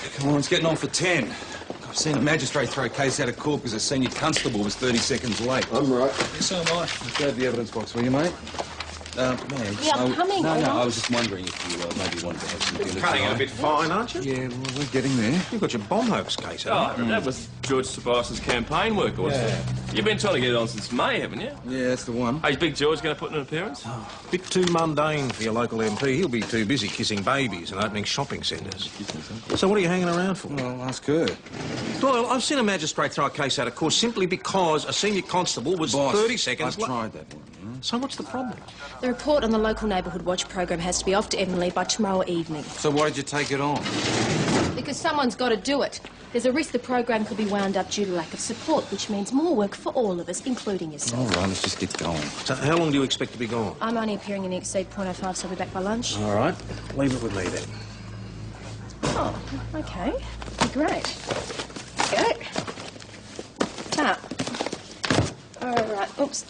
Come on, it's getting on for 10. I've seen a magistrate throw a case out of court because a senior constable was 30 seconds late. I'm right. So am I. Grab the evidence box, will you, mate? Man. Yeah, I'm coming. No, I was just wondering if you maybe wanted to have some dinner. Cutting it a bit fine, aren't you? Yeah, well, we're getting there. You've got your bomb hoax case, haven't you? That was George Tobias's campaign work, wasn't it? You've been trying to get it on since May, haven't you? Yeah, that's the one. Hey, is Big George going to put in an appearance? Bit too mundane for your local MP. He'll be too busy kissing babies and opening shopping centres. So what are you hanging around for? Well, ask her. Doyle, I've seen a magistrate throw a case out of court simply because a senior constable was Boss, 30 seconds I've late. tried that one. So what's the problem? The report on the local neighbourhood watch program has to be off to Avonlea by tomorrow evening. So why did you take it on? Because someone's got to do it. There's a risk the program could be wound up due to lack of support, which means more work for all of us, including yourself. All right, let's just get going. So how long do you expect to be gone? I'm only appearing in Exceed .05, so I'll be back by lunch. All right, leave it with me then. Oh, OK. Great. Go. Ah. All right. Oops.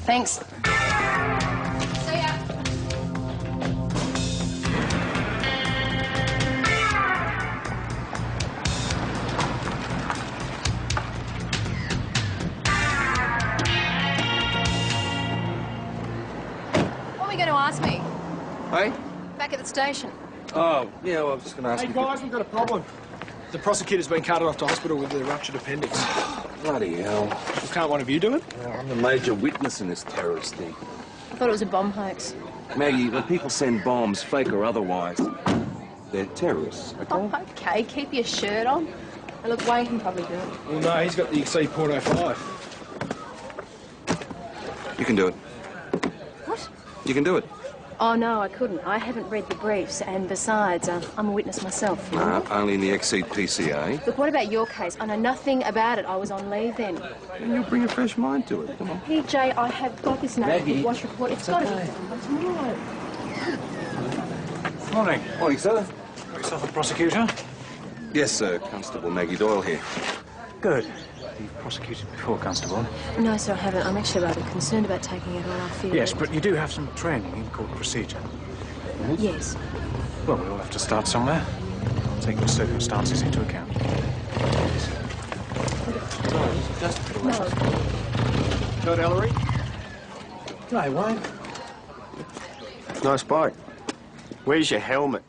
Thanks. See ya. What were you going to ask me? Hey? Back at the station. Oh, yeah, well, I was just going to ask Hey, you... guys, we've got a problem. The prosecutor's been carted off to hospital with a ruptured appendix. Bloody hell. Well, can't one of you do it? Well, I'm a major witness in this terrorist thing. I thought it was a bomb hoax. Maggie, when people send bombs, fake or otherwise, they're terrorists, okay? Oh, OK. Keep your shirt on. Now, look, Wayne can probably do it. Well, no, he's got the Exceed .05. You can do it. What? You can do it. Oh, no, I couldn't. I haven't read the briefs, and besides, I'm a witness myself. Only in the Exceed PCA. Look, what about your case? I know nothing about it. I was on leave then. And you'll bring a fresh mind to it. Come on. PJ, I have got this neighbourhood watch report. It's got to be done by tomorrow. Morning. Morning, sir. Yourself a prosecutor? Yes, sir. Constable Maggie Doyle here. Good. You've prosecuted before, Constable. No, sir, I haven't. I'm actually rather concerned about taking it on. I feel... Yes, but you do have some training in court procedure. Yes. Well, we all have to start somewhere. Take the circumstances into account. No. Todd Ellery? Hey, Wayne. Nice bike. Where's your helmet?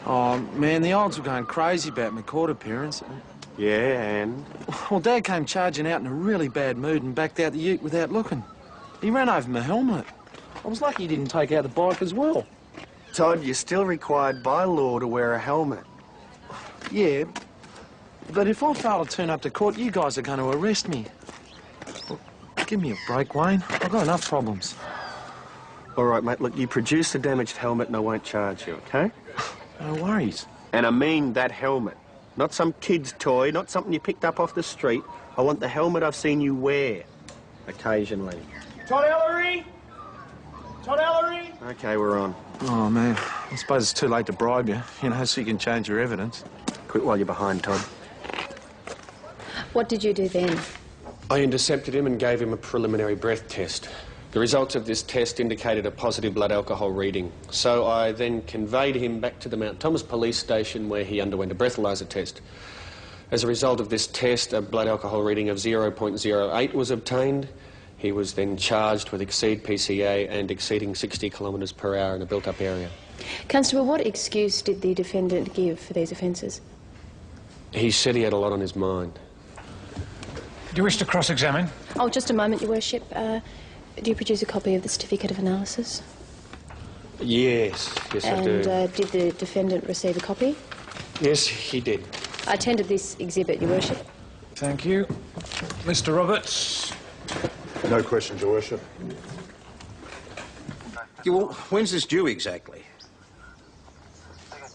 Oh, man, the odds were going crazy about my court appearance. Yeah, and? Well, Dad came charging out in a really bad mood and backed out the ute without looking. He ran over my helmet. I was lucky he didn't take out the bike as well. Todd, you're still required by law to wear a helmet. Yeah, but if I fail to turn up to court, you guys are going to arrest me. Well, give me a break, Wayne. I've got enough problems. All right, mate, look, you produce the damaged helmet and I won't charge you, OK? No worries. And I mean that helmet. Not some kid's toy, not something you picked up off the street. I want the helmet I've seen you wear occasionally. Todd Ellery! Todd Ellery! OK, we're on. Oh, man, I suppose it's too late to bribe you, so you can change your evidence. Quit while you're behind, Todd. What did you do then? I intercepted him and gave him a preliminary breath test. The results of this test indicated a positive blood alcohol reading. So I then conveyed him back to the Mount Thomas police station where he underwent a breathalyzer test. As a result of this test, a blood alcohol reading of 0.08 was obtained. He was then charged with Exceed PCA and exceeding 60 kilometres per hour in a built-up area. Constable, what excuse did the defendant give for these offences? He said he had a lot on his mind. Do you wish to cross-examine? Oh, just a moment, Your Worship. Do you produce a copy of the certificate of analysis? Yes, I do. And did the defendant receive a copy? Yes, he did. I attended this exhibit, Your Worship. Thank you. Mr. Roberts? No questions, Your Worship. Yeah, well, when's this due exactly?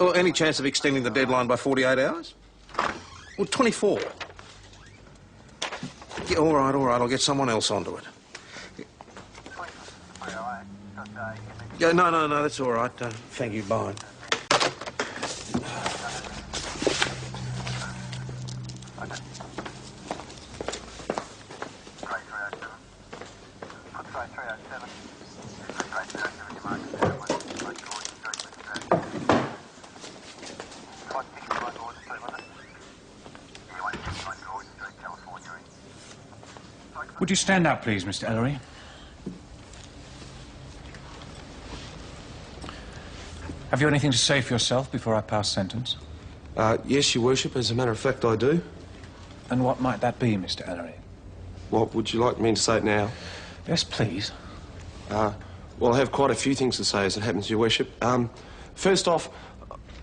Or any chance of extending the deadline by 48 hours? Well, 24. Yeah, all right, I'll get someone else onto it. Yeah, no, that's all right. Thank you, bye. Would you stand up, please, Mr. Ellery? Have you anything to say for yourself before I pass sentence? Yes, Your Worship. As a matter of fact, I do. And what might that be, Mr. Ellery? What, would you like me to say it now? Yes, please. Well, I have quite a few things to say, as it happens, Your Worship. First off,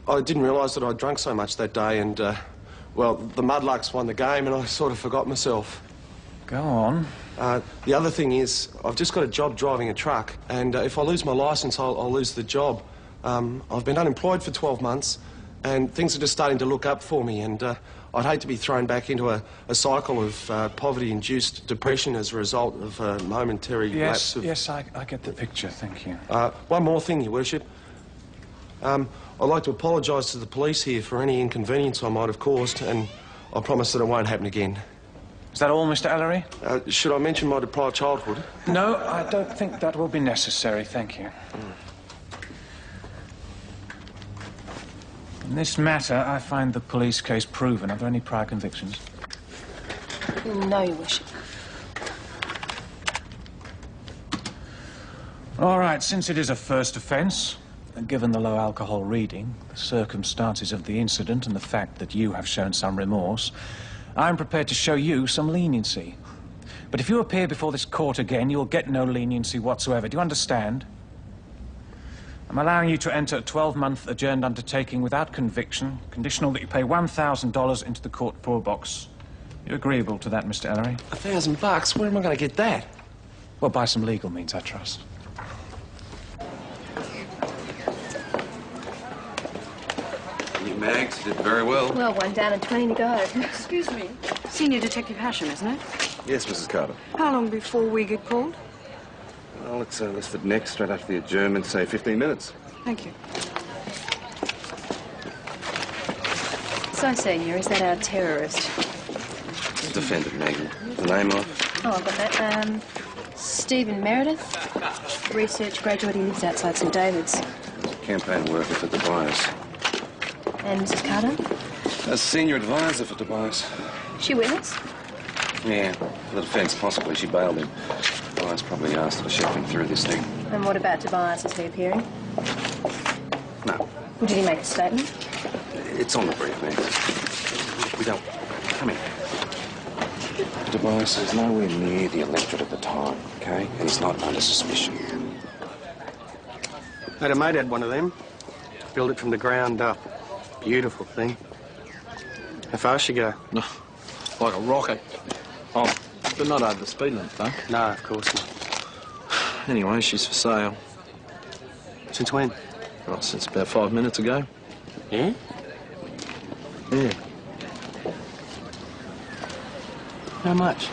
I didn't realise that I'd drunk so much that day and, well, the Mudlarks won the game and I sort of forgot myself. Go on. The other thing is, I've just got a job driving a truck and if I lose my licence, I'll lose the job. I've been unemployed for 12 months and things are just starting to look up for me and I'd hate to be thrown back into a cycle of poverty-induced depression as a result of a momentary lapse of... Yes, I get the picture, thank you. One more thing, Your Worship. I'd like to apologise to the police here for any inconvenience I might have caused and I promise that it won't happen again. Is that all, Mr. Ellery? Should I mention my deprived childhood? No, I don't think that will be necessary, thank you. In this matter, I find the police case proven. Are there any prior convictions? No, Your Worship. All right, since it is a first offence, and given the low alcohol reading, the circumstances of the incident and the fact that you have shown some remorse, I'm prepared to show you some leniency. But if you appear before this court again, you'll get no leniency whatsoever. Do you understand? I'm allowing you to enter a 12-month adjourned undertaking without conviction, conditional that you pay $1,000 into the court poor box. You agreeable to that, Mr. Ellery? $1,000? Where am I going to get that? Well, by some legal means, I trust. You Mags did very well. Well, 1 down and 20 to go. Excuse me. Senior Detective Hasham, isn't it? Yes, Mrs. Carter. How long before we get called? Well, it's listed next, straight after the adjournment, say 15 minutes. Thank you. So, Senior, is that our terrorist? Defendant, Maggie. The name of? Oh, I've got that. Stephen Meredith. Research graduate. He lives outside St David's. Campaign worker for Tobias. And Mrs Carter? A senior advisor for Tobias. She witness? Yeah, for the defence, possibly. She bailed him. Tobias probably asked her to shepherd him through this thing. And what about Tobias? Is he appearing? No. Well, did he make a statement? It's on the brief, man. We don't... Come here. Tobias is nowhere near the electorate at the time, OK? And he's not under suspicion. Had a mate had one of them. Built it from the ground up. Beautiful thing. How fast she go? No, like a rocket. Oh, but not over the speed limit, though. No, of course not. Anyway, she's for sale. Since when? Well, since about 5 minutes ago. Yeah? Yeah. How much?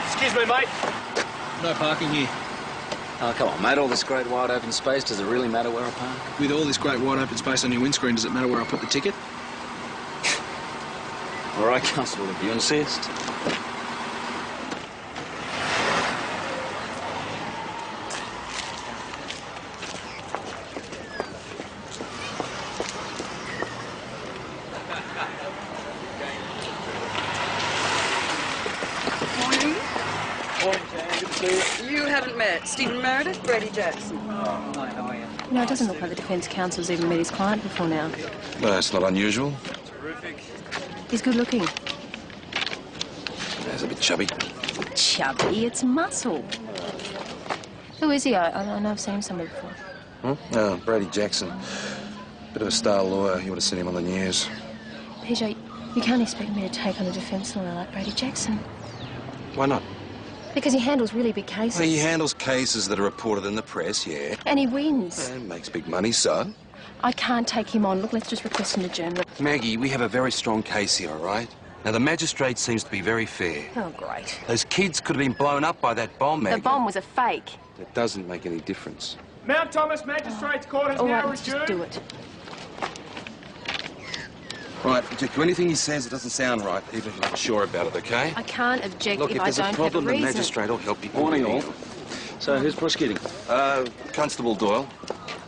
Excuse me, mate. No parking here. Oh, come on, mate. All this great wide open space, does it really matter where I park? With all this great wide open space on your windscreen, does it matter where I put the ticket? All right, Constable, if you insist. You haven't met Stephen Meredith, Brady Jackson. No, it doesn't look like the defence counsel's even met his client before now. No, that's not unusual. He's good looking. He's a bit chubby. Chubby, it's muscle. Who is he? I know I've seen him somewhere before. Oh, Brady Jackson. Bit of a star lawyer. You would have seen him on the news. PJ, you can't expect me to take on a defence lawyer like Brady Jackson. Why not? Because he handles really big cases. Well, he handles cases that are reported in the press, yeah. And he wins. And makes big money, so? I can't take him on. Look, let's just request an adjournment. Maggie, we have a very strong case here, all right? Now, the magistrate seems to be very fair. Oh, great. Those kids could have been blown up by that bomb, Maggie. The bomb was a fake. That doesn't make any difference. Mount Thomas Magistrates Court is All right, now let's just adjourned. do it. Right, object to anything he says that doesn't sound right, even if you're not sure about it, OK? I can't object Look, if if I there's don't a have a problem, the reason. magistrate will help you. Morning, all. So, who's prosecuting? Constable Doyle.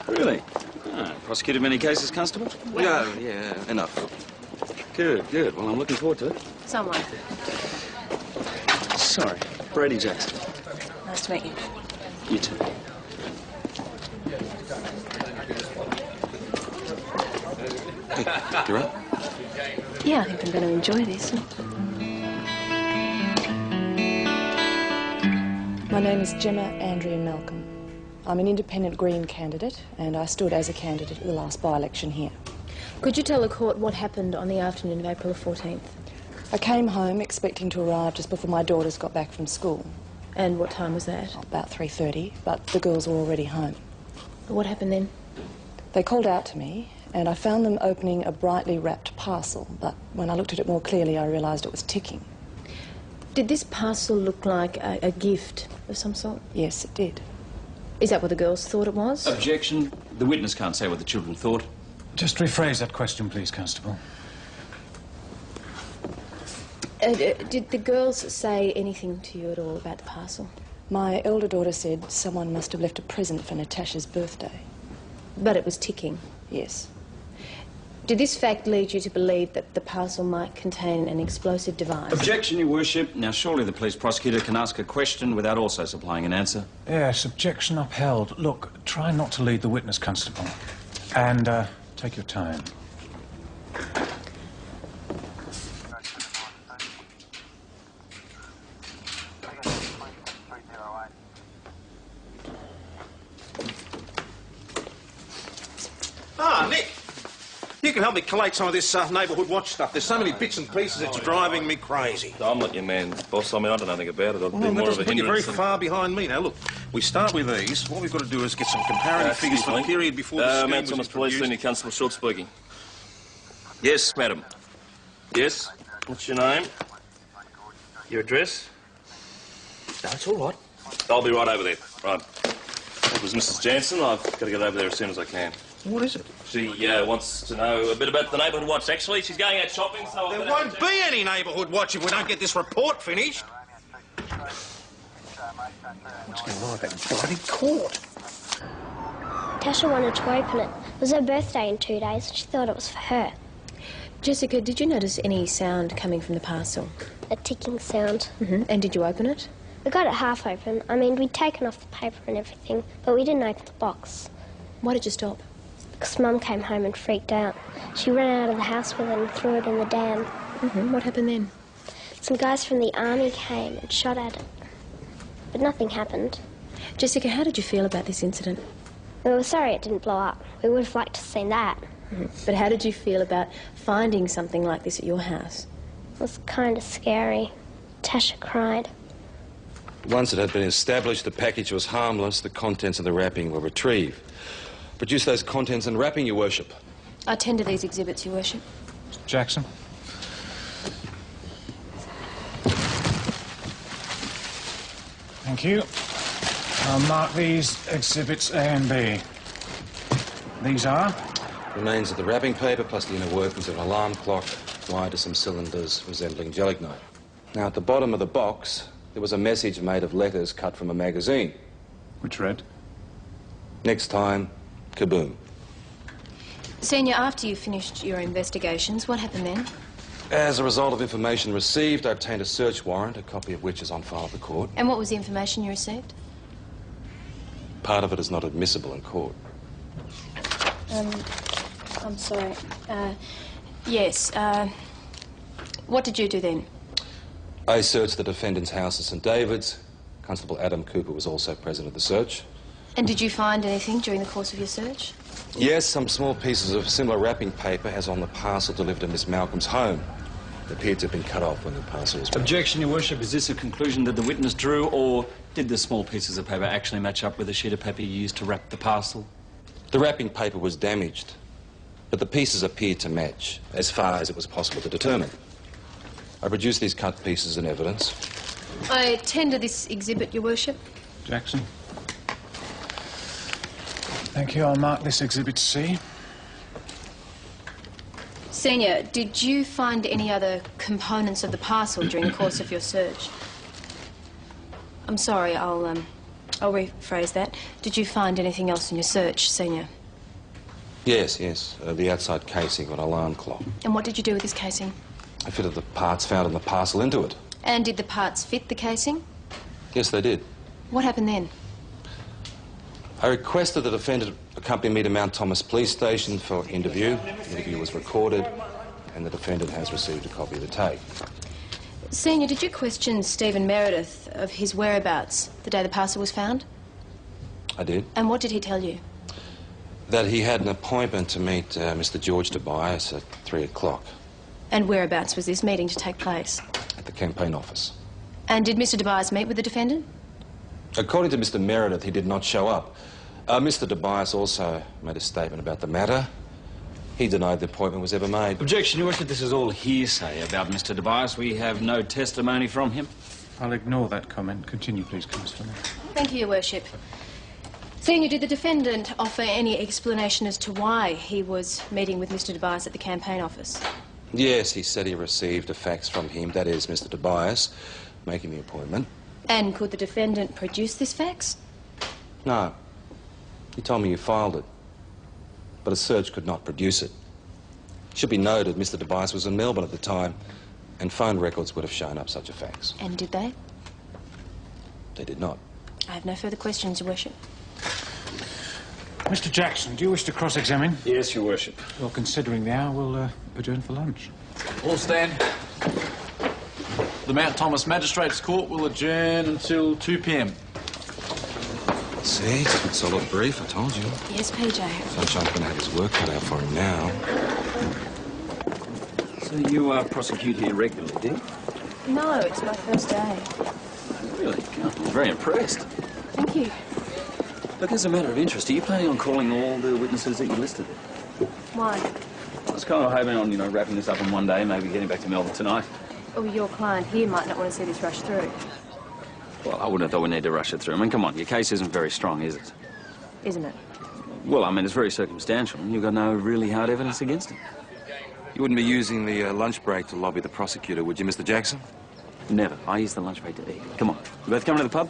Really? Ah, prosecuted many cases, Constable? Yeah, enough. Good, good. Well, I'm looking forward to it. Someone. Sorry, Brady Jackson. Nice to meet you. You too. Hey, you're up? Yeah, I think I'm going to enjoy this. My name is Gemma Andrea Malcolm. I'm an independent Green candidate, and I stood as a candidate at the last by-election here. Could you tell the court what happened on the afternoon of April the 14th? I came home expecting to arrive just before my daughters got back from school. And what time was that? About 3:30, but the girls were already home. What happened then? They called out to me, and I found them opening a brightly wrapped parcel, but when I looked at it more clearly, I realised it was ticking. Did this parcel look like a gift of some sort? Yes, it did. Is that what the girls thought it was? Objection. The witness can't say what the children thought. Just rephrase that question, please, Constable. Did the girls say anything to you at all about the parcel? My elder daughter said someone must have left a present for Natasha's birthday. But it was ticking? Yes. Did this fact lead you to believe that the parcel might contain an explosive device? Objection, Your Worship. Now, surely the police prosecutor can ask a question without also supplying an answer. Yes, objection upheld. Look, try not to lead the witness, Constable. And, take your time. Ah, Nick! You can help me collate some of this neighbourhood watch stuff. There's so many bits and pieces, it's driving me crazy. I'm not your man, boss. I mean, I don't know anything about it. I'll be Well, that more of doesn't a put you very hindrance. far behind me. Now, look, we start with these. What we've got to do is get some comparative figures for the period before the scheme Mount was Thomas Police introduced. Senior Constable Short speaking. Yes, madam. Yes? What's your name? Your address? No, it's all right. I'll be right over there. Right. That was Mrs. Jansen. I've got to get over there as soon as I can. What is it? She wants to know a bit about the neighbourhood watch. Actually, she's going out shopping, so... There won't be any neighbourhood watch if we don't get this report finished. What's going on at that bloody court? Tasha wanted to open it. It was her birthday in 2 days, and she thought it was for her. Jessica, did you notice any sound coming from the parcel? A ticking sound. And did you open it? We got it half open. I mean, we'd taken off the paper and everything, but we didn't open the box. Why did you stop? Because Mum came home and freaked out. She ran out of the house with it and threw it in the dam. What happened then? Some guys from the army came and shot at it. But nothing happened. Jessica, how did you feel about this incident? We were sorry it didn't blow up. We would have liked to have seen that. But how did you feel about finding something like this at your house? It was kind of scary. Tasha cried. Once it had been established the package was harmless, the contents of the wrapping were retrieved. Produce those contents and wrapping, Your Worship. I tender these exhibits, Your Worship. Jackson? Thank you. I'll mark these exhibits A and B. These are? Remains of the wrapping paper plus the inner workings of an alarm clock wired to some cylinders resembling gelignite. Now, at the bottom of the box, there was a message made of letters cut from a magazine. Which read? Next time, kaboom. Senior, after you finished your investigations, what happened then? As a result of information received, I obtained a search warrant, a copy of which is on file at the court. And what was the information you received? Part of it is not admissible in court. I'm sorry. Yes, what did you do then? I searched the defendant's house at St David's. Constable Adam Cooper was also present at the search. And did you find anything during the course of your search? Yes, some small pieces of similar wrapping paper as on the parcel delivered to Miss Malcolm's home. It appeared to have been cut off when the parcel was... Objection, Your Worship. Is this a conclusion that the witness drew, or did the small pieces of paper actually match up with the sheet of paper you used to wrap the parcel? The wrapping paper was damaged, but the pieces appeared to match, as far as it was possible to determine. I produced these cut pieces in evidence. I tender this exhibit, Your Worship. Jackson? Thank you. I'll mark this exhibit C. Senior, did you find any other components of the parcel during the course of your search? I'm sorry, I'll rephrase that. Did you find anything else in your search, Senior? Yes, yes. The outside casing of an alarm clock. And what did you do with this casing? I fitted the parts found in the parcel into it. And did the parts fit the casing? Yes, they did. What happened then? I requested the defendant accompany me to Mount Thomas Police Station for interview. The interview was recorded, and the defendant has received a copy of the tape. Senior, did you question Stephen Meredith of his whereabouts the day the parcel was found? I did. And what did he tell you? That he had an appointment to meet Mr. George Tobias at 3 o'clock And whereabouts was this meeting to take place? at the campaign office. And did Mr. Tobias meet with the defendant? According to Mr. Meredith, he did not show up. Mr. Tobias also made a statement about the matter. He denied the appointment was ever made. Objection, Your Worship. This is all hearsay about Mr. Tobias. We have no testimony from him. I'll ignore that comment. Continue, please, Constable. Thank you, Your Worship. Senior, did the defendant offer any explanation as to why he was meeting with Mr. Tobias at the campaign office? Yes, he said he received a fax from him, that is, Mr. Tobias, making the appointment. And could the defendant produce this fax? No. He told me you filed it. But a search could not produce it. It should be noted Mr. Tobias was in Melbourne at the time, and phone records would have shown up such a fax. And did they? They did not. I have no further questions, Your Worship. Mr. Jackson, do you wish to cross-examine? Yes, Your Worship. Well, considering the hour, we'll adjourn for lunch. All stand. The Mount Thomas Magistrates Court will adjourn until 2 p.m. See, it's a good solid brief, I told you. Yes, PJ. Sunshine's going to have his work cut out for him now. So you prosecute here regularly, do you? No, it's my first day. Really? God, I'm very impressed. Thank you. Look, as a matter of interest, are you planning on calling all the witnesses that you listed? Why? I was kind of hoping on, wrapping this up in one day, maybe getting back to Melbourne tonight. Oh, your client here might not want to see this rush through. Well, I wouldn't have thought we need to rush it through. I mean, come on, your case isn't very strong, is it? Isn't it? Well, I mean, it's very circumstantial, and you've got no really hard evidence against him. You wouldn't be using the lunch break to lobby the prosecutor, would you, Mr. Jackson? Never. I use the lunch break to eat. Come on. You both coming to the pub?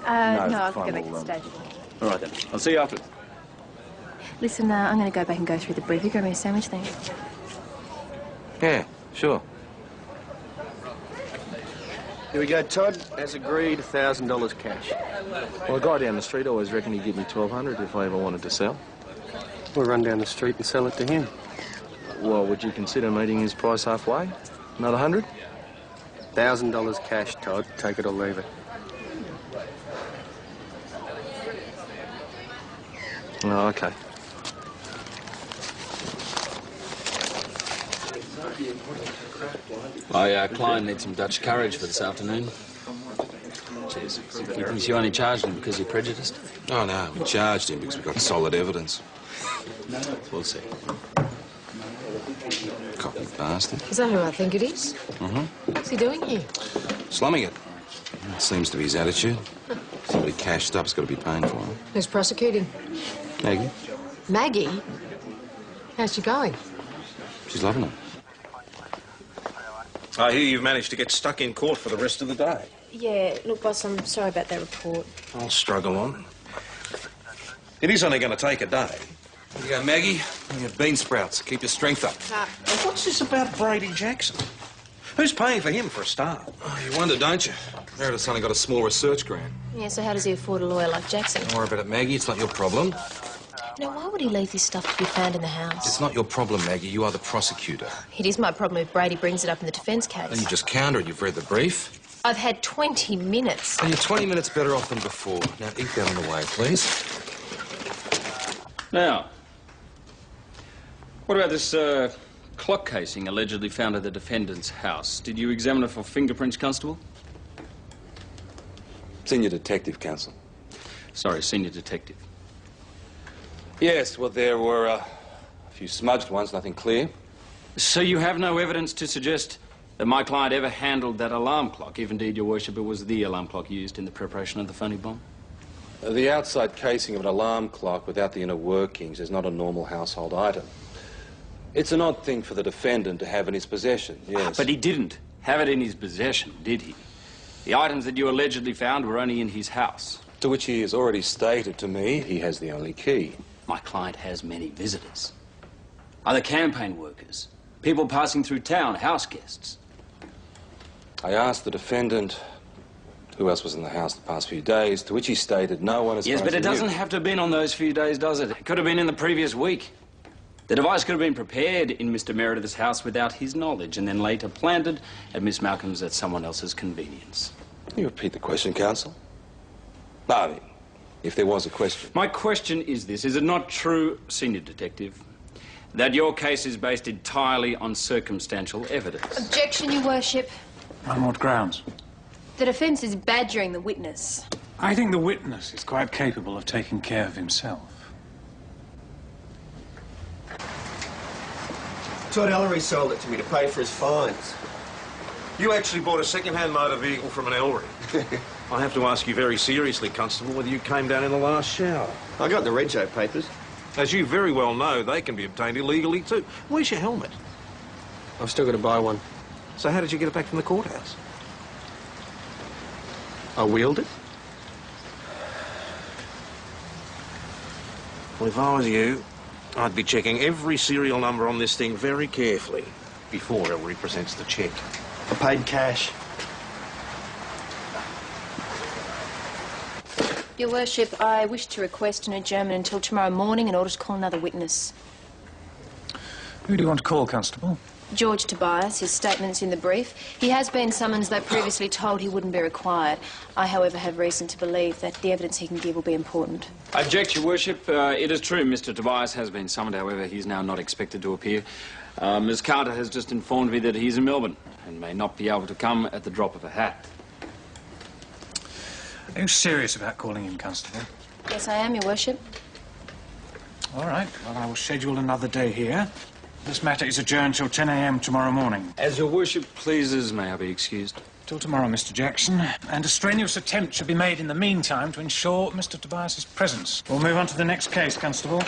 No, I'll fine, go back to the we'll, station. All right, then. I'll see you after. Listen, I'm going to go back and go through the brief. You grab me a sandwich, thanks. Yeah, sure. Here we go, Todd. As agreed, $1,000 cash. Well, a guy down the street always reckoned he'd give me $1,200 if I ever wanted to sell. We'll run down the street and sell it to him. Well, would you consider meeting his price halfway? Another 100? $1,000 cash, Todd. Take it or leave it. Oh, okay. My client needs some Dutch courage for this afternoon. Cheers. He thinks you only charged him because you're prejudiced? Oh, no, we charged him because we've got solid evidence. We'll see. Cocky bastard. Is that who I think it is? Mm-hmm. What's he doing here? Slumming it. Seems to be his attitude. Somebody cashed up's got to be paying for him. Who's prosecuting? Maggie? Maggie? How's she going? She's loving it. I hear you've managed to get stuck in court for the rest of the day. Yeah, look, boss, I'm sorry about that report. I'll struggle on. It is only going to take a day. Here you go, Maggie. And your bean sprouts. Keep your strength up. Now, what's this about Brady Jackson? Who's paying for him for a start? Oh, you wonder, don't you? Meredith's only got a small research grant. Yeah, so how does he afford a lawyer like Jackson? Don't worry about it, Maggie. It's not your problem. Now, why would he leave this stuff to be found in the house? It's not your problem, Maggie. You are the prosecutor. It is my problem if Brady brings it up in the defence case. And you just counter it. You've read the brief. I've had 20 minutes. And you're 20 minutes better off than before. Now, eat that on the way, please. Now, what about this clock casing allegedly found at the defendant's house? Did you examine it for fingerprints, Constable? Senior Detective, Counsel. Sorry, Senior Detective. Yes, well, there were a few smudged ones, nothing clear. So you have no evidence to suggest that my client ever handled that alarm clock, if indeed, Your Worship, it was the alarm clock used in the preparation of the phony bomb? The outside casing of an alarm clock without the inner workings is not a normal household item. It's an odd thing for the defendant to have in his possession, yes. But he didn't have it in his possession, did he? The items that you allegedly found were only in his house. To which he has already stated to me he has the only key. My client has many visitors. Other campaign workers? People passing through town, house guests? I asked the defendant who else was in the house the past few days, to which he stated no one as Yes, far but as it he doesn't knew. have to have been on those few days, does it? It could have been in the previous week. The device could have been prepared in Mr. Meredith's house without his knowledge and then later planted at Miss Malcolm's at someone else's convenience. Can you repeat the question, counsel? No, I mean, if there was a question. My question is this. Is it not true, Senior Detective, that your case is based entirely on circumstantial evidence? Objection, Your Worship. On what grounds? The defence is badgering the witness. I think the witness is quite capable of taking care of himself. Todd Ellery sold it to me to pay for his fines. You actually bought a second-hand motor vehicle from an Ellery. I have to ask you very seriously, Constable, whether you came down in the last shower. I got the rego papers. As you very well know, they can be obtained illegally too. Where's your helmet? I've still got to buy one. So how did you get it back from the courthouse? I wheeled it. Well, if I was you, I'd be checking every serial number on this thing very carefully before Ellery presents the cheque. I paid cash. Your Worship, I wish to request an adjournment until tomorrow morning in order to call another witness. Who do you want to call, Constable? George Tobias. His statement's in the brief. He has been summoned, though previously told he wouldn't be required. I, however, have reason to believe that the evidence he can give will be important. I object, Your Worship. It is true Mr. Tobias has been summoned, however, he's now not expected to appear. Ms. Carter has just informed me that he's in Melbourne and may not be able to come at the drop of a hat. Are you serious about calling him, Constable? Yes, I am, Your Worship. All right. Well, I will schedule another day here. This matter is adjourned till 10 a.m. tomorrow morning. As Your Worship pleases, may I be excused? Till tomorrow, Mr. Jackson. And a strenuous attempt should be made in the meantime to ensure Mr. Tobias's presence. We'll move on to the next case, Constable.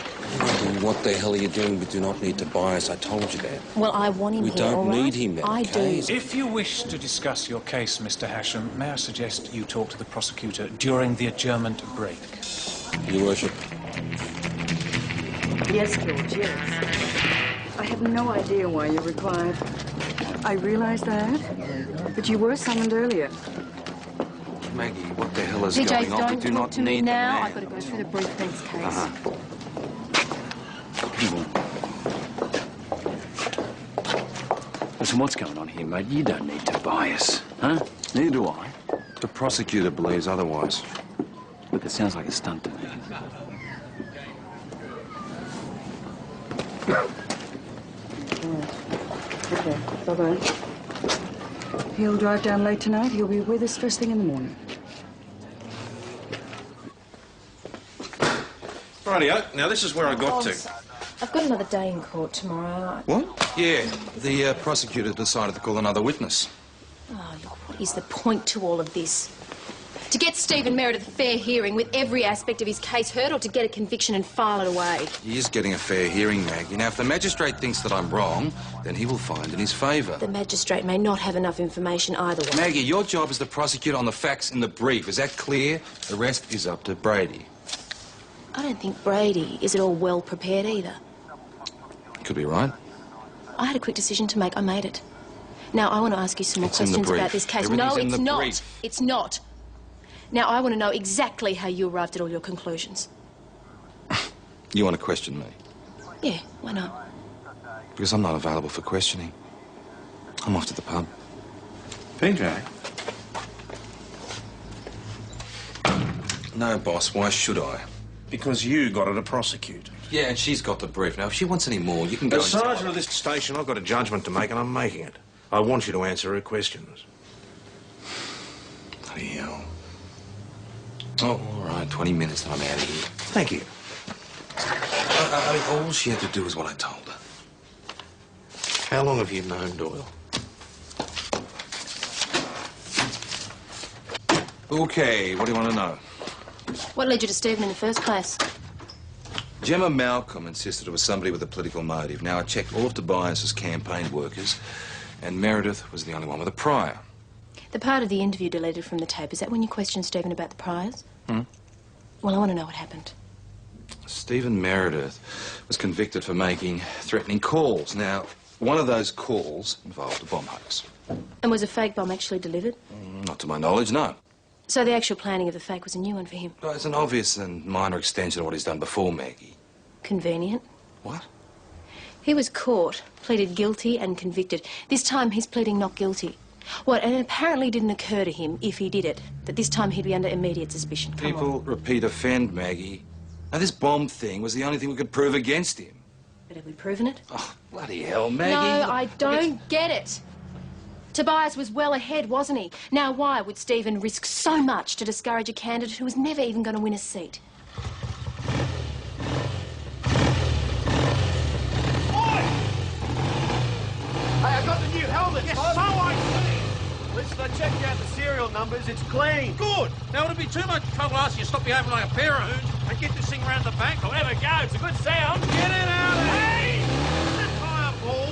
What the hell are you doing? We do not need Tobias. I told you that. Well, I want him We here, all don't right? need him then, I okay? do. If you wish to discuss your case, Mr. Hasham, may I suggest you talk to the prosecutor during the adjournment break? Your Worship. Yes, George, yes. I have no idea why you're required. I realise that, but you were summoned earlier. Maggie, what the hell is TJ, going on? We don't do talk not to me need now. the man. I've got to go through the brief things case. Listen, what's going on here, mate? You don't need Tobias, huh? Neither do I. The prosecutor believes otherwise. Look, it sounds like a stunt to me. Okay, bye-bye. He'll drive down late tonight. He'll be with us first thing in the morning. Rightio. Now, this is where I got to. I've got another day in court tomorrow. What? Yeah, the prosecutor decided to call another witness. Oh, look, what is the point to all of this? To get Stephen Meredith a fair hearing with every aspect of his case heard, or to get a conviction and file it away? He is getting a fair hearing, Maggie. Now, if the magistrate thinks that I'm wrong, then he will find in his favour. The magistrate may not have enough information either way. Maggie, your job is to prosecute on the facts in the brief. Is that clear? The rest is up to Brady. I don't think Brady is at all well prepared either. Could be right. I had a quick decision to make. I made it. Now, I want to ask you some more It's in the questions brief. about this case. Everything's No, in it's the not. brief. It's not. Now, I want to know exactly how you arrived at all your conclusions. You want to question me? Yeah, why not? Because I'm not available for questioning. I'm off to the pub. PJ? No, boss. Why should I? Because you got her to prosecute. Yeah, and she's got the brief. Now, if she wants any more, you can go As and... sergeant of this station, I've got a judgment to make, and I'm making it. I want you to answer her questions. Bloody hell. Oh, all right. 20 minutes and I'm out of here. Thank you. I mean, all she had to do was what I told her. How long have you known Doyle? Okay, what do you want to know? What led you to Stephen in the first place? Gemma Malcolm insisted it was somebody with a political motive. Now, I checked all of Tobias's campaign workers, and Meredith was the only one with a prior. The part of the interview deleted from the tape, is that when you questioned Stephen about the priors? Hmm? Well, I want to know what happened. Stephen Meredith was convicted for making threatening calls. Now, one of those calls involved a bomb hoax. And was a fake bomb actually delivered? Not to my knowledge, no. So the actual planning of the fake was a new one for him? Well, it's an obvious and minor extension of what he's done before, Maggie. Convenient. What? He was caught, pleaded guilty and convicted. This time he's pleading not guilty. What, and it apparently didn't occur to him, if he did it, that this time he'd be under immediate suspicion. Come People on. repeat offend, Maggie. Now, this bomb thing was the only thing we could prove against him. But have we proven it? Oh, bloody hell, Maggie. No, I don't get it. Tobias was well ahead, wasn't he? Now, why would Stephen risk so much to discourage a candidate who was never even going to win a seat? Hey, I got the new helmet, Yes, Bob. so I see. Listen, I checked out the serial numbers. It's clean. Good. Now, it'd be too much trouble asking you to stop behaving like a pair of hoons and get this thing round the back. I'll have a go. It's a good sound. Get it out of here. Hey! It's a tyre ball.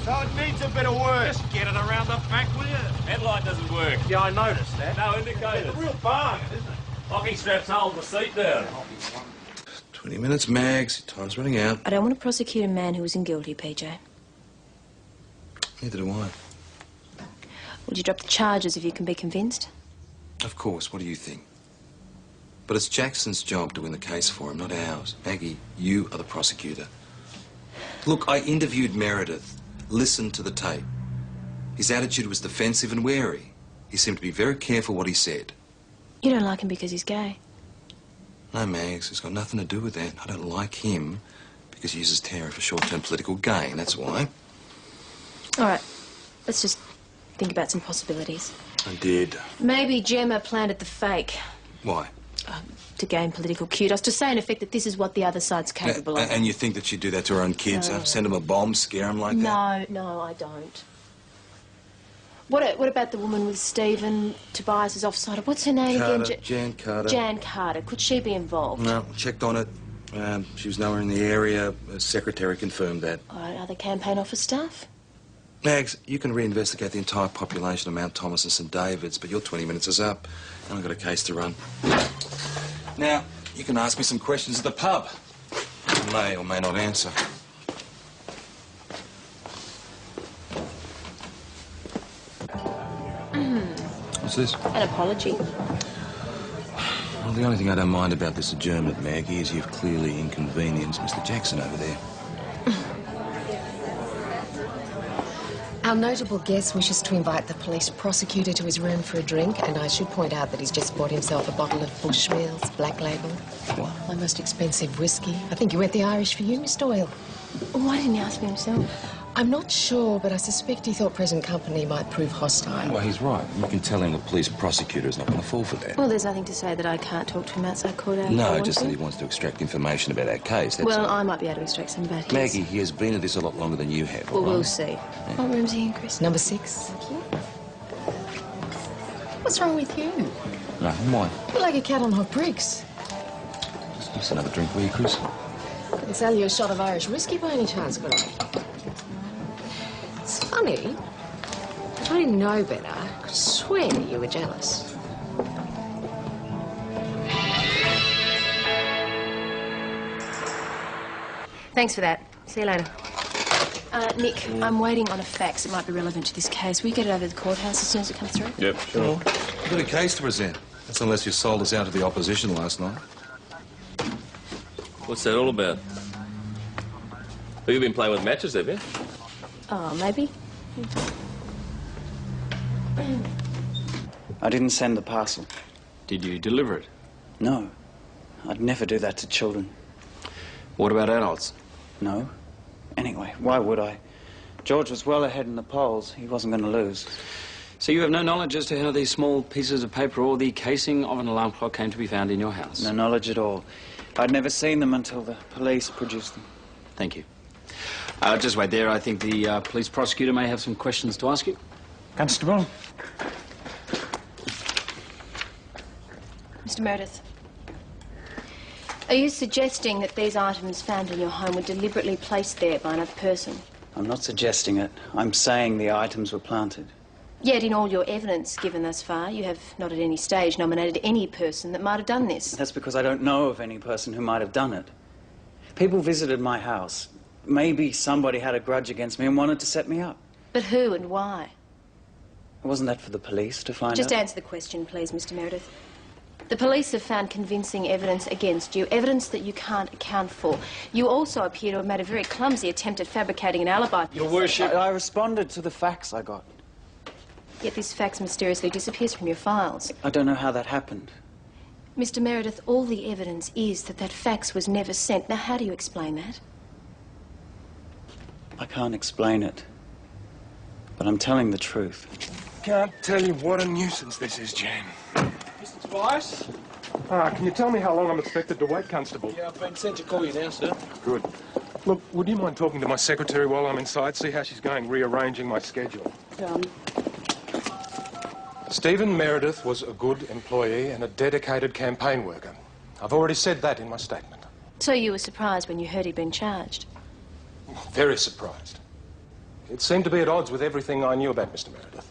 So it needs a bit of work. Just get it around the back, will you? Headlight doesn't work. Yeah, I noticed that. No indicator. It's a real bargain, isn't it? Locking straps hold the seat down. 20 minutes, Mags. Time's running out. I don't want to prosecute a man who isn't guilty, PJ. Neither do I. Would you drop the charges if you can be convinced? Of course. What do you think? But it's Jackson's job to win the case for him, not ours. Maggie, you are the prosecutor. Look, I interviewed Meredith. Listened to the tape. His attitude was defensive and wary. He seemed to be very careful what he said. You don't like him because he's gay? No, Mags, it's got nothing to do with that. I don't like him because he uses terror for short-term political gain, that's why. All right, let's just think about some possibilities. I did. Maybe Gemma planted the fake Why? to gain political kudos, to say in effect that this is what the other side's capable of. And you think that she'd do that to her own kids, No. huh? Send them a bomb, scare them like that? No, I don't. What about the woman with Stephen Tobias' offside? What's her name Carter, again? Jan Carter. Jan Carter. Could she be involved? No, checked on it. She was nowhere in the area. The secretary confirmed that. All right, are they campaign office staff? Mags, you can reinvestigate the entire population of Mount Thomas and St David's, but your 20 minutes is up, and I've got a case to run. Now, you can ask me some questions at the pub. I may or may not answer. What's this? An apology. Well, the only thing I don't mind about this adjournment, Maggie, is you've clearly inconvenienced Mr. Jackson over there. Our notable guest wishes to invite the police prosecutor to his room for a drink, and I should point out that he's just bought himself a bottle of Bushmills Black Label. What? My most expensive whiskey. I think he went the Irish for you, Miss Doyle. Why didn't he ask me himself? I'm not sure, but I suspect he thought present company might prove hostile. Well, he's right. You can tell him the police prosecutor is not going to fall for that. Well, there's nothing to say that I can't talk to him outside court. No, just that he wants to extract information about our case. That's Well, all. I might be able to extract some about his. Maggie, he has been at this a lot longer than you have. Well, all right? we'll see. What room's he in, Chris? Number 6. Thank you. What's wrong with you? No, why? You're like a cat on hot bricks. Just another drink, will you, Chris? I can sell you a shot of Irish whiskey by any chance, could I? It's funny. If I didn't know better, I could swear you were jealous. Thanks for that. See you later. Nick, I'm waiting on a fax. It might be relevant to this case. Will you get it over to the courthouse as soon as it comes through? Yep, sure. You've got a case to present. That's unless you sold us out to the opposition last night. What's that all about? Have you been playing with matches, have you? Oh, maybe. I didn't send the parcel. Did you deliver it? No. I'd never do that to children. What about adults? No. Anyway, why would I? George was well ahead in the polls. He wasn't going to lose. So you have no knowledge as to how these small pieces of paper or the casing of an alarm clock came to be found in your house? No knowledge at all. I'd never seen them until the police produced them. Thank you. Just wait there. I think the police prosecutor may have some questions to ask you. Constable. Mr. Meredith, are you suggesting that these items found in your home were deliberately placed there by another person? I'm not suggesting it. I'm saying the items were planted. Yet in all your evidence given thus far, you have not at any stage nominated any person that might have done this. That's because I don't know of any person who might have done it. People visited my house. Maybe somebody had a grudge against me and wanted to set me up. But who and why? Wasn't that for the police to find out? Just answer the question, please, Mr. Meredith. The police have found convincing evidence against you, evidence that you can't account for. You also appear to have made a very clumsy attempt at fabricating an alibi. Your Worship, I responded to the facts I got. Yet this fax mysteriously disappears from your files. I don't know how that happened. Mr. Meredith, all the evidence is that that fax was never sent. Now, how do you explain that? I can't explain it. But I'm telling the truth. Can't tell you what a nuisance this is, Jan. Mr. Tobias? Can you tell me how long I'm expected to wait, Constable? Yeah, I've been sent to call you now, sir. Good. Look, would you mind talking to my secretary while I'm inside, see how she's going rearranging my schedule? Stephen Meredith was a good employee and a dedicated campaign worker. I've already said that in my statement. So you were surprised when you heard he'd been charged? Very surprised. It seemed to be at odds with everything I knew about Mr. Meredith.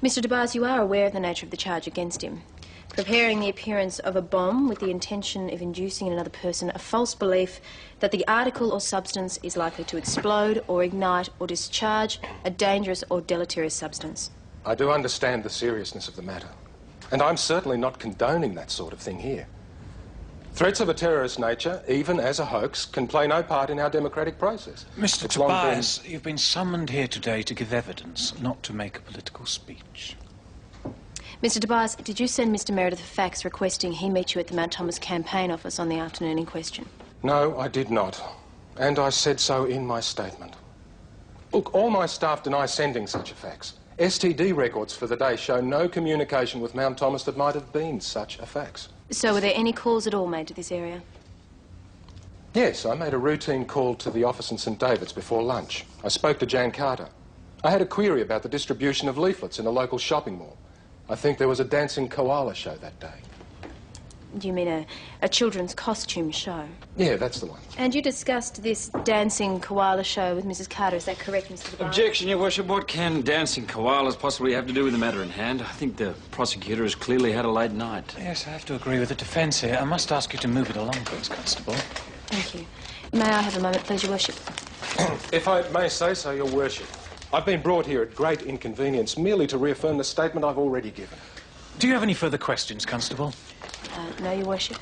Mr. DeBars, you are aware of the nature of the charge against him. Preparing the appearance of a bomb with the intention of inducing in another person a false belief that the article or substance is likely to explode or ignite or discharge a dangerous or deleterious substance. I do understand the seriousness of the matter, and I'm certainly not condoning that sort of thing here. Threats of a terrorist nature, even as a hoax, can play no part in our democratic process. Mr. Tobias, you've been summoned here today to give evidence, not to make a political speech. Mr. DeBars, did you send Mr. Meredith a fax requesting he meet you at the Mount Thomas campaign office on the afternoon in question? No, I did not, and I said so in my statement. Look, all my staff deny sending such a fax. STD records for the day show no communication with Mount Thomas that might have been such a fax. So were there any calls at all made to this area? Yes, I made a routine call to the office in St David's before lunch. I spoke to Jan Carter. I had a query about the distribution of leaflets in a local shopping mall. I think there was a dancing koala show that day. Do you mean a children's costume show? Yeah, that's the one. And you discussed this dancing koala show with Mrs. Carter, is that correct, Mr. DeBars? Objection, Your Worship. What can dancing koalas possibly have to do with the matter in hand? I think the prosecutor has clearly had a late night. Yes, I have to agree with the defence here. I must ask you to move it along, please, Constable. Thank you. May I have a moment, please, Your Worship? If I may say so, Your Worship, I've been brought here at great inconvenience merely to reaffirm the statement I've already given. Do you have any further questions, Constable? No, Your Worship.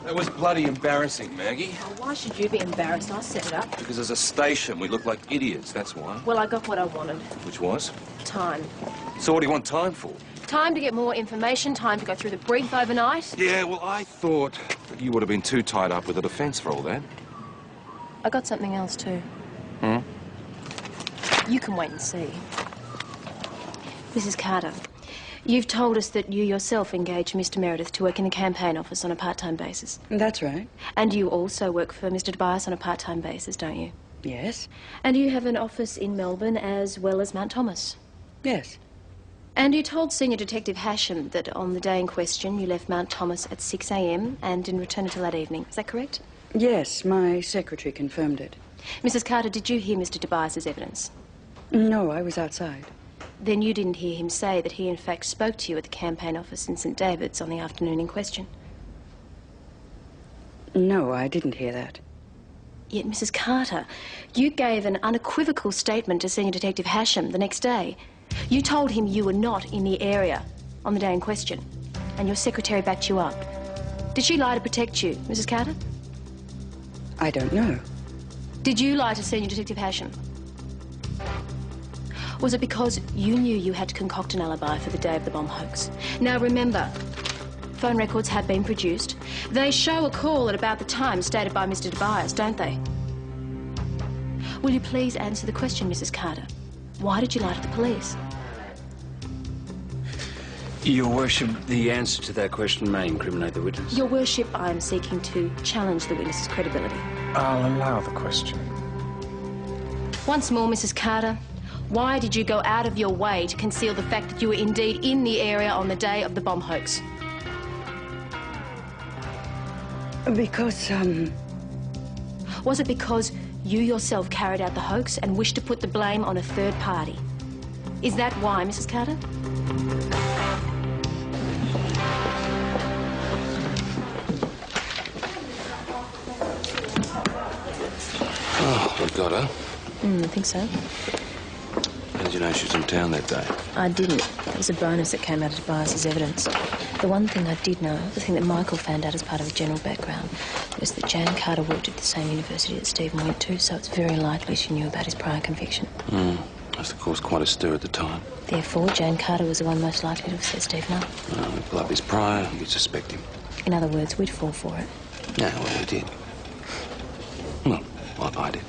That was bloody embarrassing, Maggie. Oh, why should you be embarrassed? I set it up. Because as a station, we look like idiots, that's why. Well, I got what I wanted. Which was? Time. So what do you want time for? Time to get more information, time to go through the brief overnight. Yeah, well, I thought that you would have been too tied up with the defence for all that. I got something else, too. Hmm? You can wait and see. Mrs. Carter, you've told us that you yourself engaged Mr. Meredith to work in the campaign office on a part-time basis. That's right. And you also work for Mr. Tobias on a part-time basis, don't you? Yes. And you have an office in Melbourne as well as Mount Thomas? Yes. And you told Senior Detective Hasham that on the day in question you left Mount Thomas at 6 a.m. and didn't return until that evening. Is that correct? Yes, my secretary confirmed it. Mrs. Carter, did you hear Mr. Tobias's evidence? No, I was outside. Then you didn't hear him say that he in fact spoke to you at the campaign office in St David's on the afternoon in question? No, I didn't hear that. Yet, Mrs. Carter, you gave an unequivocal statement to Senior Detective Hasham the next day. You told him you were not in the area on the day in question, and your secretary backed you up. Did she lie to protect you, Mrs. Carter? I don't know. Did you lie to Senior Detective Hasham? Was it because you knew you had to concoct an alibi for the day of the bomb hoax? Now remember, phone records have been produced. They show a call at about the time stated by Mr. Tobias, don't they? Will you please answer the question, Mrs. Carter? Why did you lie to the police? Your Worship, the answer to that question may incriminate the witness. Your Worship, I am seeking to challenge the witness's credibility. I'll allow the question. Once more, Mrs. Carter, why did you go out of your way to conceal the fact that you were indeed in the area on the day of the bomb hoax? Because, Was it because you yourself carried out the hoax and wished to put the blame on a third party? Is that why, Mrs. Carter? got her. I think so. How did you know she was in town that day? I didn't. That was a bonus that came out of Tobias's evidence. The one thing I did know, the thing that Michael found out as part of his general background, was that Jan Carter worked at the same university that Stephen went to, so it's very likely she knew about his prior conviction. Must have caused quite a stir at the time. Therefore, Jan Carter was the one most likely to have set Stephen up. We pull up his prior, you'd suspect him. In other words, we'd fall for it. Yeah, well, we did. Well, I did.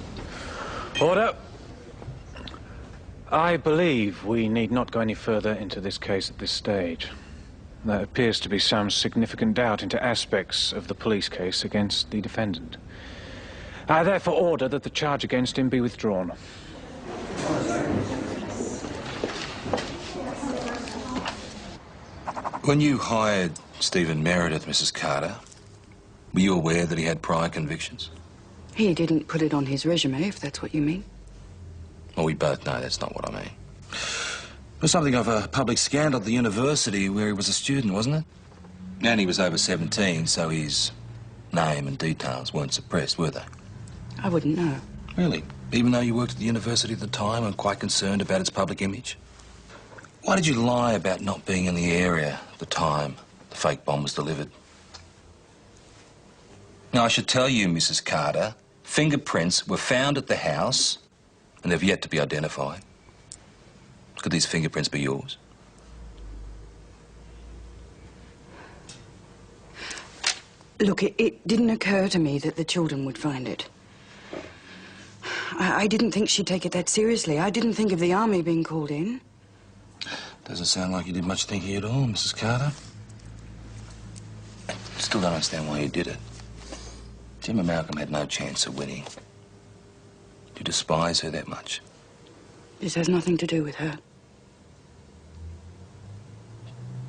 Order. I believe we need not go any further into this case at this stage. There appears to be some significant doubt into aspects of the police case against the defendant. I therefore order that the charge against him be withdrawn. When you hired Stephen Meredith, Mrs. Carter, were you aware that he had prior convictions? He didn't put it on his resume, if that's what you mean. Well, we both know that's not what I mean. It was something of a public scandal at the university where he was a student, wasn't it? And he was over 17, so his name and details weren't suppressed, were they? I wouldn't know. Really? Even though you worked at the university at the time and quite concerned about its public image? Why did you lie about not being in the area at the time the fake bomb was delivered? Now, I should tell you, Mrs. Carter, fingerprints were found at the house and they've yet to be identified. Could these fingerprints be yours? Look, it didn't occur to me that the children would find it. I didn't think she'd take it that seriously. I didn't think of the army being called in. Doesn't sound like you did much thinking at all, Mrs. Carter. Still don't understand why you did it. Jim and Malcolm had no chance of winning. Do you despise her that much? This has nothing to do with her.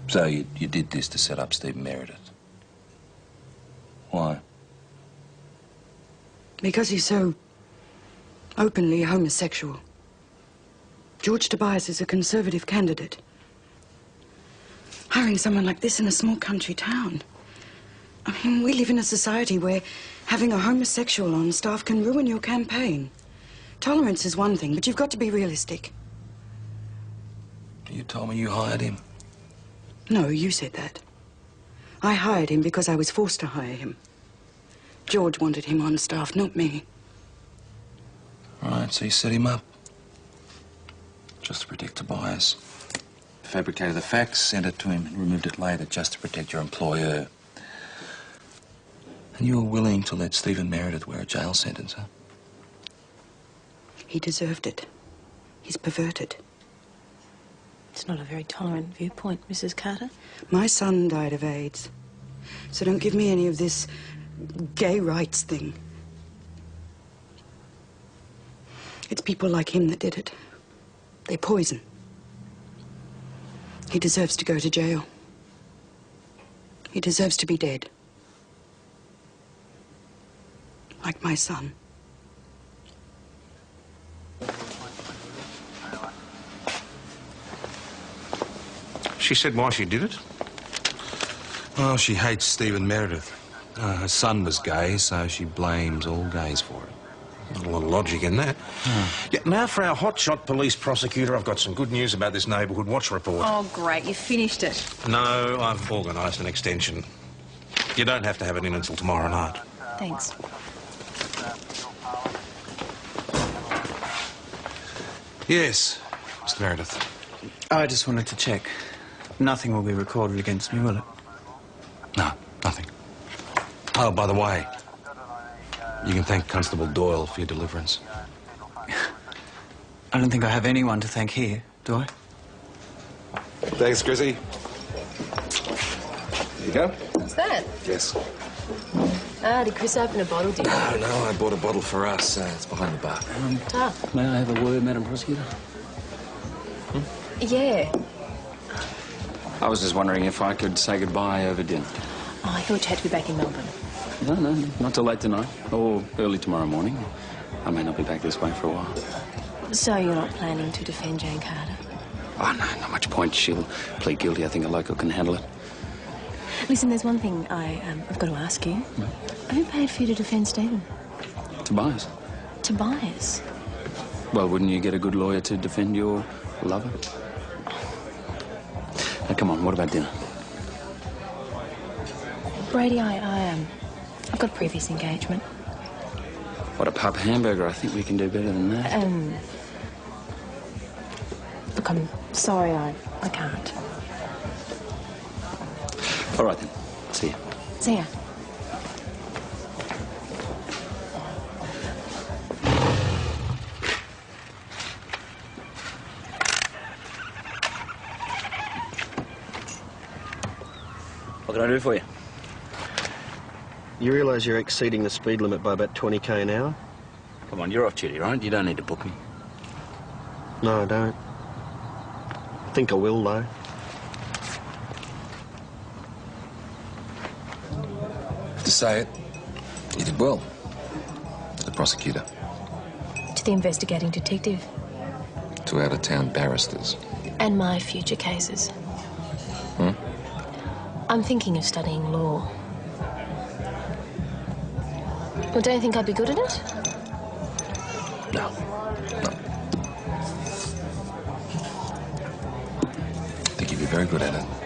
So you did this to set up Stephen Meredith? Why? Because he's so openly homosexual. George Tobias is a conservative candidate. Hiring someone like this in a small country town. I mean, we live in a society where having a homosexual on staff can ruin your campaign. Tolerance is one thing, but you've got to be realistic. You told me you hired him. No, you said that. I hired him because I was forced to hire him. George wanted him on staff, not me. Right, so you set him up. Just to protect Tobias. Fabricated the facts, sent it to him, and removed it later just to protect your employer. And you were willing to let Stephen Meredith wear a jail sentence, huh? He deserved it. He's perverted. It's not a very tolerant viewpoint, Mrs. Carter. My son died of AIDS. So don't give me any of this gay rights thing. It's people like him that did it. They're poison. He deserves to go to jail. He deserves to be dead. Like my son. She said why she did it? Well, she hates Stephen Meredith. Her son was gay, so she blames all gays for it. Not a lot of logic in that. Yeah, now for our hotshot police prosecutor, I've got some good news about this neighbourhood watch report. Oh, great. You finished it. No, I've organised an extension. You don't have to have it in until tomorrow night. Thanks. Yes, Mr. Meredith. I just wanted to check. Nothing will be recorded against me, will it? No, nothing. Oh, by the way, you can thank Constable Doyle for your deliverance. I don't think I have anyone to thank here, do I? Thanks, Chrissy. There you go. What's that? Yes. Ah, did Chris open a bottle, did you? Oh, no, I bought a bottle for us. It's behind the bar. May I have a word, Madam Prosecutor? Yeah. I was just wondering if I could say goodbye over dinner. Oh, I thought you had to be back in Melbourne. No, not till late tonight or early tomorrow morning. I may not be back this way for a while. So you're not planning to defend Jane Carter? Oh, no, not much point. She'll plead guilty. I think a local can handle it. Listen, there's one thing I've got to ask you. Who paid for you to defend Stephen? Tobias. Tobias? Well, wouldn't you get a good lawyer to defend your lover? Now, come on, what about dinner? Brady, I've got a previous engagement. What, a pub hamburger? I think we can do better than that. Look, I'm sorry, I can't. All right, then. See ya. See ya. What can I do for you? You realise you're exceeding the speed limit by about 20 k an hour? Come on, you're off duty, right? You don't need to book me. No, I don't. I think I will, though. To say it, you did well. To the prosecutor. To the investigating detective. To out-of-town barristers. And my future cases. Hmm? I'm thinking of studying law. Well, don't you think I'd be good at it? No. No. I think you'd be very good at it.